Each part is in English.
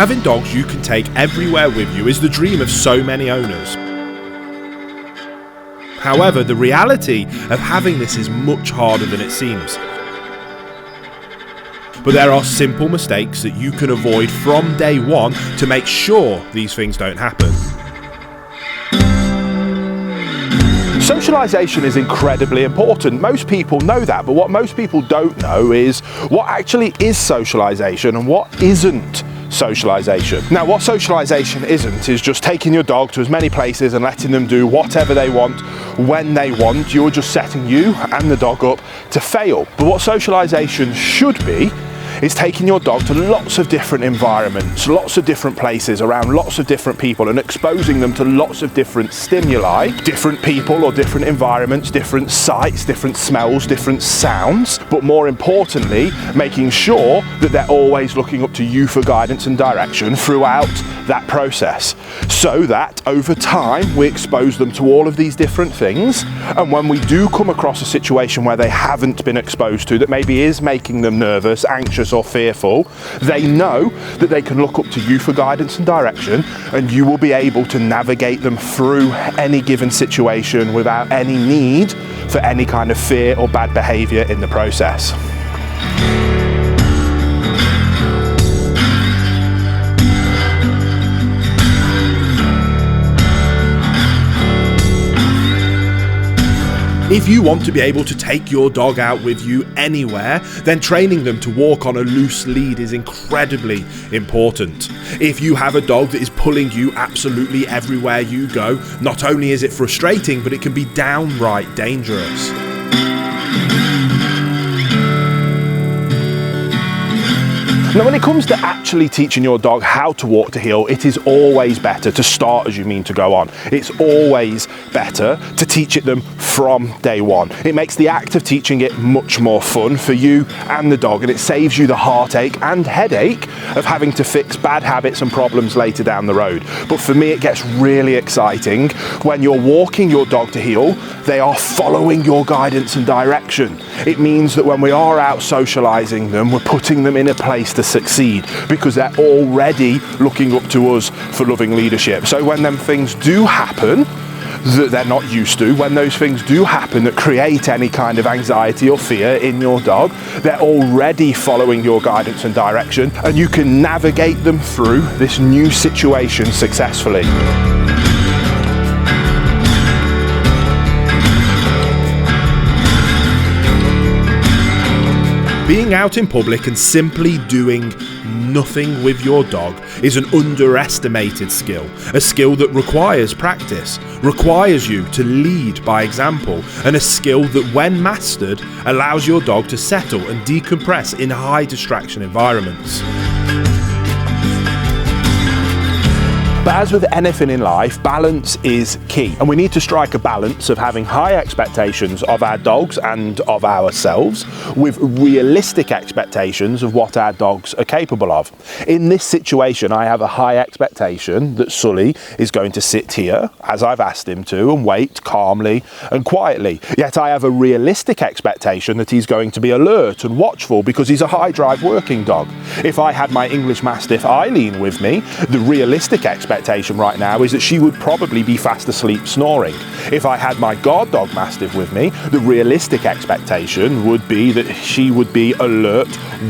Having dogs you can take everywhere with you is the dream of so many owners. However, the reality of having this is much harder than it seems. But there are simple mistakes that you can avoid from day one to make sure these things don't happen. Socialization is incredibly important. Most people know that, but what most people don't know is what actually is socialization and what isn't socialization. Now, what socialization isn't is just taking your dog to as many places and letting them do whatever they want when they want. You're just setting you and the dog up to fail. But what socialization should be is taking your dog to lots of different environments, lots of different places, around lots of different people, and exposing them to lots of different stimuli, different people or different environments, different sights, different smells, different sounds, but more importantly, making sure that they're always looking up to you for guidance and direction throughout that process, so that over time we expose them to all of these different things, and when we do come across a situation where they haven't been exposed to, that maybe is making them nervous, anxious or fearful, they know that they can look up to you for guidance and direction, and you will be able to navigate them through any given situation without any need for any kind of fear or bad behaviour in the process. If you want to be able to take your dog out with you anywhere, then training them to walk on a loose lead is incredibly important. If you have a dog that is pulling you absolutely everywhere you go, not only is it frustrating, but it can be downright dangerous. Now, when it comes to actually teaching your dog how to walk to heel, it is always better to start as you mean to go on. It's always better to teach it them from day one. It makes the act of teaching it much more fun for you and the dog, and it saves you the heartache and headache of having to fix bad habits and problems later down the road. But for me, it gets really exciting when you're walking your dog to heel, they are following your guidance and direction. It means that when we are out socializing them, we're putting them in a place to succeed because they're already looking up to us for loving leadership. So when them things do happen that they're not used to, when those things do happen that create any kind of anxiety or fear in your dog, they're already following your guidance and direction, and you can navigate them through this new situation successfully. Being out in public and simply doing nothing with your dog is an underestimated skill, a skill that requires practice, requires you to lead by example, and a skill that when mastered allows your dog to settle and decompress in high distraction environments. But as with anything in life, balance is key. And we need to strike a balance of having high expectations of our dogs and of ourselves with realistic expectations of what our dogs are capable of. In this situation, I have a high expectation that Sully is going to sit here, as I've asked him to, and wait calmly and quietly. Yet I have a realistic expectation that he's going to be alert and watchful because he's a high drive working dog. If I had my English Mastiff Eileen with me, the realistic expectation right now is that she would probably be fast asleep snoring. If I had my guard dog Mastiff with me, the realistic expectation would be that she would be alert,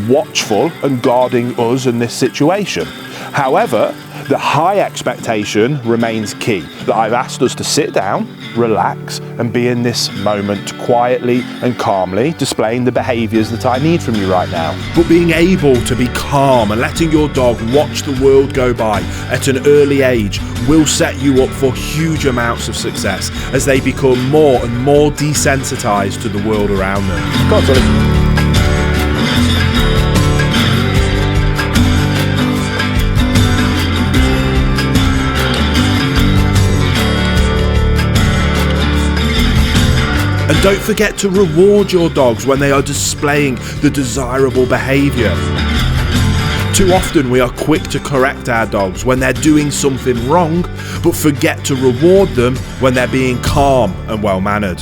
watchful and guarding us in this situation. However, the high expectation remains key, that I've asked us to sit down, relax and be in this moment quietly and calmly, displaying the behaviours that I need from you right now. But being able to be calm and letting your dog watch the world go by at an early age will set you up for huge amounts of success as they become more and more desensitised to the world around them. Go on, Sully. And don't forget to reward your dogs when they are displaying the desirable behaviour. Too often we are quick to correct our dogs when they're doing something wrong, but forget to reward them when they're being calm and well-mannered.